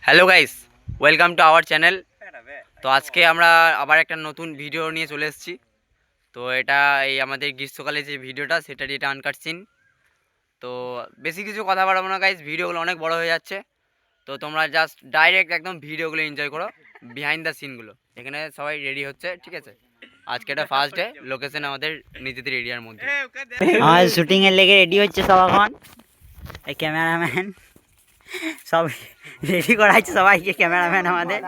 Hello guys, welcome to our channel. তো আজকে আমরা আবার একটা নতুন ভিডিও নিয়ে চলে এসেছি। তো এটা এই আমাদের গ্রীষ্মকালে যে ভিডিওটা সেটারই এটা আনকাট সিন। তো বেশি কিছু কথা বাড়াবো না গাইস, ভিডিওগুলো অনেক বড় হয়ে যাচ্ছে। তো তোমরা জাস্ট ডাইরেক্ট একদম ভিডিওগুলো এনজয় করো, বিহাইন্ড দ্য সিনগুলো। এখানে সবাই রেডি হচ্ছে, ঠিক আছে? আজকে এটা ফার্স্ট ডে, লোকেশন আমাদের নিজেদের এরিয়ার মধ্যে। আমাদের শুটিং এর লেগে রেডি হচ্ছে সব এখন। এই ক্যামেরাম্যান সব রেডি করা হচ্ছে সবাইকে, ক্যামেরাম্যান আমাদের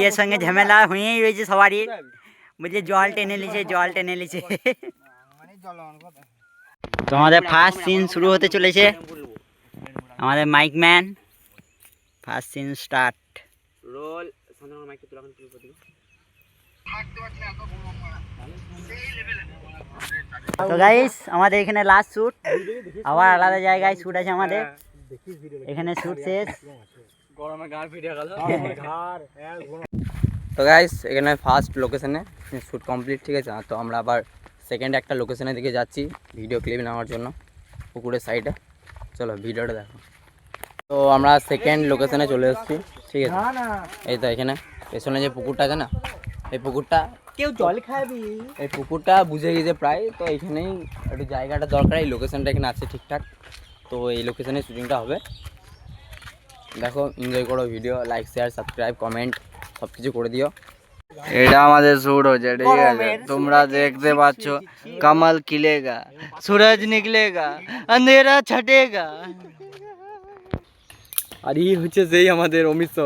এর সঙ্গে ঝামেলা হয়েই রয়েছে সবারই, বুঝলি? জল টেনে নিচ্ছে। তো আমাদের ফার্স্ট সিন শুরু হতে চলেছে। আমাদের mike man, first scene start. Roll. তো গাইস, আমাদের এখানে লাস্ট শ্যুট, আবার আলাদা জায়গায় শ্যুট আছে আমাদের। এখানে শ্যুট শেষ। তো গাইস, এখানে ফার্স্ট লোকেশনে শ্যুট কমপ্লিট, ঠিক আছে? তো আমরা আবার সেকেন্ড একটা লোকেশনের দিকে যাচ্ছি ভিডিও ক্লিপ নেওয়ার জন্য, পুকুরের সাইডে। চলো ভিডিওটা দেখো। তো আমরা সেকেন্ড লোকেশনে চলে এসেছি, ঠিক আছে? এই তো এখানে পেছনে যে পুকুরটা আছে না, এই পুকুরটা কেউ জল খাবি, এই পুকুরটা বুঝে গিয়েছে প্রায়। তো এইখানেই একটু জায়গাটা দরকার, এই লোকেশনটা এখানে আছে ঠিকঠাক। তো এই লোকেশনে শুটিংটা হবে। দেখো, এনজয় করো video, like share subscribe comment সব কিছু করে দিও। এটা আমাদের শুট হচ্ছে, ঠিক আছে? তোমরা দেখতে পাচ্ছ, কমল খিলেগা, सूरज निकलेगा, अंधेरा छटेगा। আর ই হচ্ছে সেই আমাদের অমিত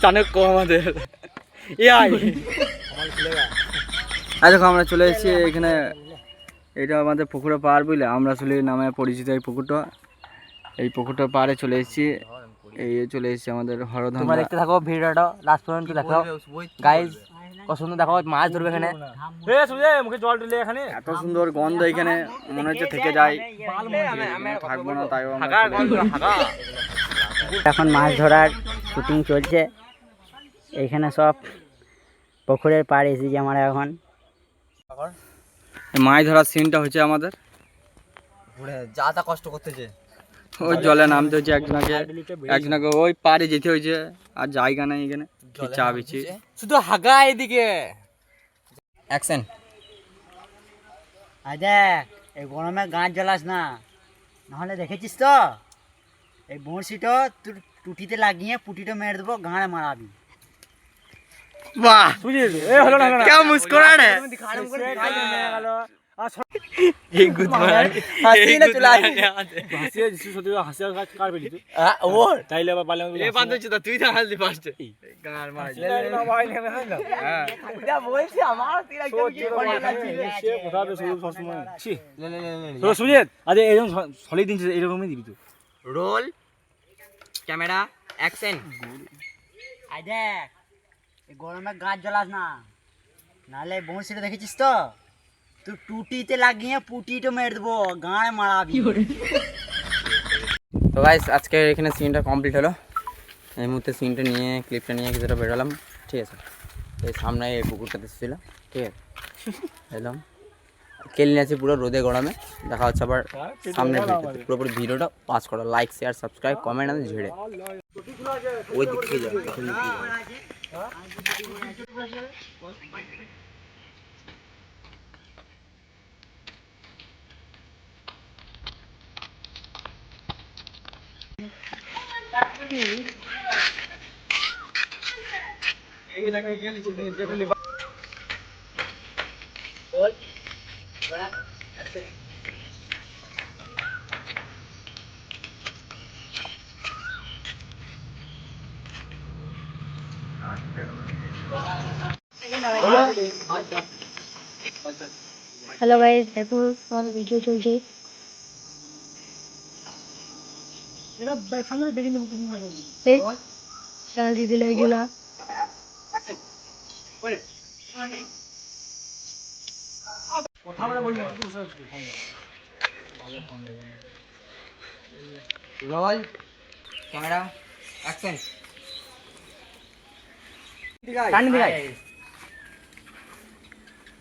চাণক্য আমাদের এআই। দেখো আমরা চলে এসেছি এখানে। এটা আমাদের পুকুরের পাড়, বুঝলে? আমরা আসলে নামে পরিচিত এই পুকুরটা। এই পুকুরটার পাড়ে চলে এসেছি। এই চলে এসেছি আমাদের হরধান। তোমরা দেখতে থাকো ভিডিওটা লাস্ট পর্যন্ত দেখো গাইজ। কত সুন্দর দেখো, মাছ ধরবে এখানে। মুখে জল ঢেলে এখানে এত সুন্দর গন্ধ, এখানে মনে হচ্ছে থেকে যায়, থাকবো না। তাই এখন মাছ ধরার শুটিং চলছে। এইখানে সব পুকুরের পাড়ে এসেছি আমরা এখন। মাছ ধরার সিনটা হচ্ছে আমাদের। যা তা কষ্ট করতেছে, ওই জলে নামতে হচ্ছে একজনকে ওই পাড়ে যেতে হয়েছে, আর জায়গা নেই এখানে। চা বিছি শুধু হাগা এদিকে। অ্যাকশন। আয় দেখ, এই গরমে গাছ জ্বালাস না, নাহলে দেখেছিস তো এই বড়শিটা তোর টুটিতে লাগিয়ে পুটিটা মেরে দেবো, গাঁড়ে মারাবি। বাহ, क्या मुस्कुराहट है। এই গুড মার হাসি না চলে আসে হাসিয়া জিসু সত্যি হাসিয়া কাজ কার পেলি তুই ও তাইলে আবার পালে এ বাদ হচ্ছে তা তুই তো হাসলি ফার্স্টে গার মার না ভাই নেমে হয় না হ্যাঁ যা বলছি আমার তুই একদম কি করে যাচ্ছিস সে কথা তো শুরু সবসময় ছি লে লে লে তো সুজিত আরে এরকম সলিড দিন এরকমই দিবি তুই রোল ক্যামেরা অ্যাকশন। আয় দেখ, এই গরমে গাছ জ্বালাস না, নাহলে বড়শিটা দেখেছিস তো তোর টুটিতে লাগিয়ে পুটিটা মেরে দেবো, গাঁড়ে মারাবি। তো গাইস, আজকে এখানে সিনটা কমপ্লিট হলো। এই মুহূর্তে সিনটা নিয়ে ক্লিপটা নিয়ে কিছুটা বেরোলাম, ঠিক আছে? এই সামনে এই পুকুরটাতে ছিল, ঠিক আছে? এলাম কেল নিয়ে আছি পুরো রোদে গরমে। দেখা হচ্ছে আবার সামনে পুরোপুরি ভিডিওটা পাস করো, লাইক শেয়ার সাবস্ক্রাইব কমেন্ট আমাদের ঝেড়ে ওই দিক থেকে যাও। হ্যালো গাইস, দেখো আমার ভিডিও চলছে। চ্যানেল দিতে লাগছিল। Roll camera action.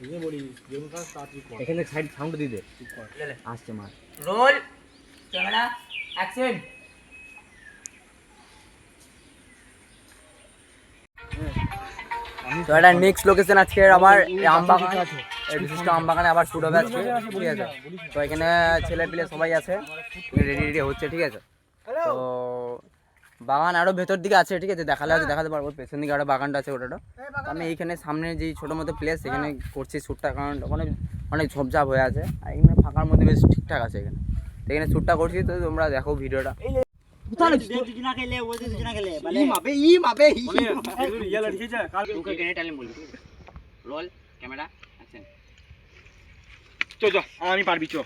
এই বলি যেমন কাজ তাড়াতাড়ি কর এখানে সাইড সাউন্ড দিয়ে দে, আসছে মার। Roll camera action. তো এটা নেক্সট লোকেশন আজকে আমার এই আমবাগান, এই বিশিষ্ট আমবাগানে আবার শুট হবে আজকে, ঠিক আছে। তো এখানে ছেলে পেলে সবাই আছে, রেডি রেডি হচ্ছে, ঠিক আছে। তো বাগান আরও ভেতর দিকে আছে, ঠিক আছে, দেখালে হয়তো দেখাতে পারবো। পেছন দিকে আরও বাগানটা আছে, ওটা আমি এইখানে সামনে যেই ছোটো মতো প্লেস এখানে করছি শ্যুটটা, কারণ ওখানে অনেক ঝোপঝাপ হয়ে আছে, আর এখানে ফাঁকার মধ্যে বেশ ঠিকঠাক আছে এখানে। তো এখানে শ্যুটটা করছি, তো তোমরা দেখো ভিডিওটা। দুজনা খেলে ওদের দুজনা খেলে ইয়ালা লিখেছে কাল রোল ক্যামেরা অ্যাকশন। চো আমি পারবি চো।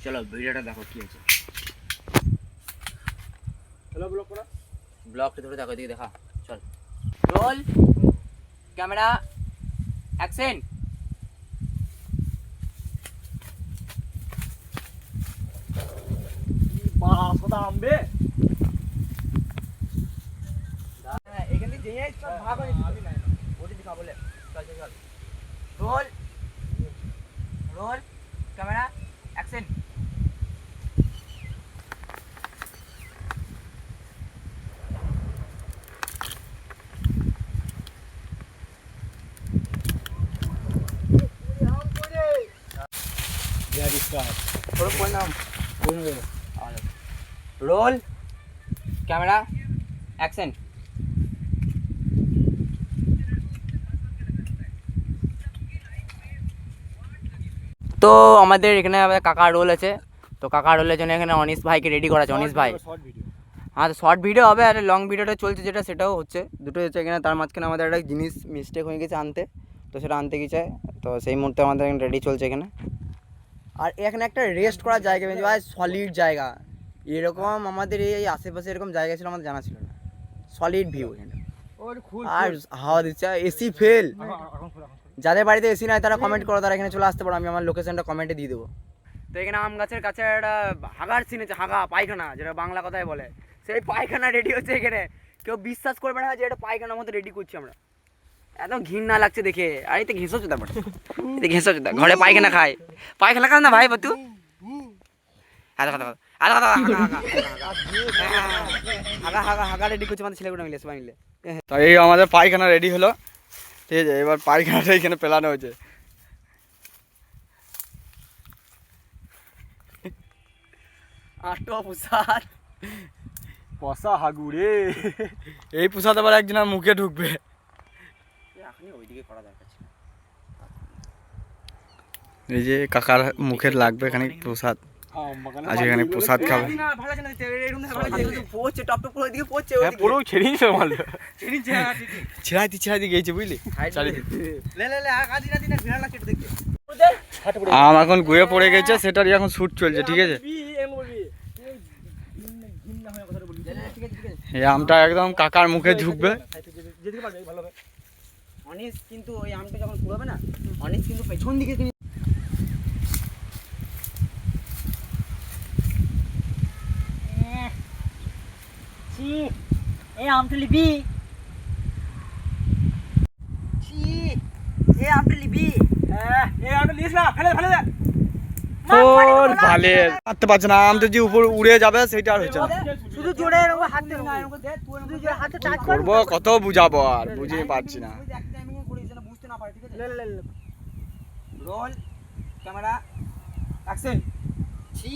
চলো ভিডিওটা দেখো কি আছে। হ্যালো ব্লক করা। ব্লগটা ধরে দেখো, এদিকে দেখা। চল রোল ক্যামেরা অ্যাকশন। বাস কথা আমবে। এখানে যেই সব ভাগ হয়ে ওটি দেখা বলে। চল চল চল roll roll camera action. Roll camera action. তো আমাদের এখানে কাকার রোল আছে, তো কাকার রোলের জন্য এখানে অনিশ ভাইকে রেডি করা আছে। অনিশ ভাই, শর্ট ভিডিও। হ্যাঁ, তো শর্ট ভিডিও হবে আর লং ভিডিওটা চলছে যেটা, সেটাও হচ্ছে, দুটো হচ্ছে এখানে। তার মাঝখানে আমাদের একটা জিনিস মিস্টেক হয়ে গেছে আনতে, তো সেটা আনতে গেছে, তো সেই মুহূর্তে আমাদের এখানে রেডি চলছে এখানে। আর এখানে একটা রেস্ট করার জায়গা পেয়েছি ভাই, সলিড জায়গা। এরকম আমাদের এই আশেপাশে এরকম জায়গা ছিল আমাদের জানা ছিল না। সলিড ভিউ এখানে, আর হাওয়া দিচ্ছে, এসি ফেল। যাদের বাড়িতে এসি নাই তারা কমেন্ট করো, তারা এখানে চলে আসতে পারো, আমি আমার লোকেশনটা কমেন্টে দিয়ে দেবো। তো এখানে আম গাছের কাছে একটা হাগার সিন আছে, হাগা পায়খানা যেটা বাংলা কথায় বলে, সেই পায়খানা রেডি হচ্ছে এখানে। কেউ বিশ্বাস করবে না যে এটা পায়খানার মতো রেডি করছি আমরা, এত ঘৃণা লাগছে দেখে। আর এতে ঘেঁষো চোদা বটে, এতে ঘেঁষো চোদা, ঘরে পায়খানা খায়, পায়খানা খাস না ভাই বতু। হাগা হাগা হাগা রেডি করছে আমাদের ছেলেগুলো মিলে, সবাই মিলে। তো এই আমাদের পায়খানা রেডি হলো, ঠিক আছে। এবার পায়খানাটা এখানে পেলানো হয়েছে। আটো প্রসাদ পসা হাগুড়ে। এই প্রসাদ আবার একজনের মুখে ঢুকবে। এখনই ওইদিকে করা দরকার ছিল। এই যে কাকার মুখে লাগবে এখানে প্রসাদ, আজ এখানে প্রসাদ খাবে। পড়ছে টপ টপ করে ওইদিকে পড়ছে, হ্যাঁ পুরো ছেড়ে নিছে মাল। ছিড়াইতে গেছে বুঝলি। লে লে লে আদি না দিনা ঘৃণা লাগছে দেখতে। আম এখন গুয়ে পড়ে গেছে, সেটারই এখন শ্যুট চলছে, ঠিক আছে। এই আমটা একদম কাকার মুখে ঢুকবে। অনিশ কিন্তু ওই আমটা যখন পুরোবে না, অনিশ কিন্তু পেছন দিকে এই আমটা লিবি, এই আমটা লিবি। এই আমি লিস না, ফেলে ফেলে দে। ওর ভালে হাঁটতে পারছে না, আমটা যে উপর উড়ে যাবে সেটা আর হচ্ছে না। শুধু জোরে এরকম হাত দে, শুধু জোরে হাতে টাচ কর। করবো কত বুঝাবো, আর বুঝিয়ে পারছি না। বুঝতে না পারে, ঠিক আছে। Roll camera action. ছি,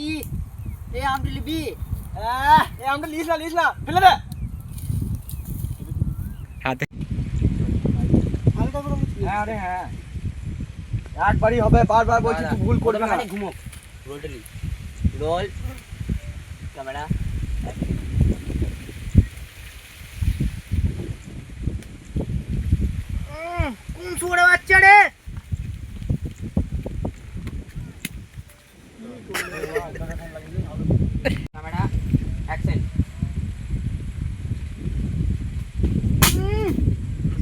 এই আমটা লিবি। এই আমি লিস না, ফেলে দে। হাতে হ্যাঁ রে হ্যাঁ, একবারই হবে, বারবার বলছি তুই ভুল করবি না। ঘুমো। রোলটা লি, রোল ক্যামেরা কোন সুরে বাচ্চা রে? Camera action.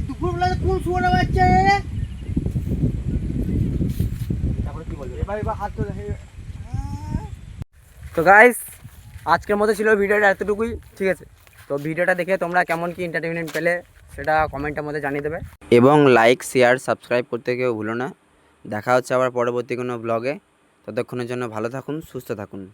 দুপুরবেলা কোন সুরে বাচ্চা রে? তারপরে কি বলবে? এবার হাত তো দেখে। তো গাইস আজকের মতো ছিল ভিডিওটা এতটুকুই, ঠিক আছে। তো ভিডিওটা দেখে তোমরা কেমন কি এন্টারটেনমেন্ট পেলে সেটা কমেন্টের মধ্যে জানিয়ে দেবে, এবং লাইক শেয়ার সাবস্ক্রাইব করতে কেউ ভুলো না। দেখা হচ্ছে আবার পরবর্তী কোনো ব্লগে। ততক্ষণের জন্য ভালো থাকুন, সুস্থ থাকুন।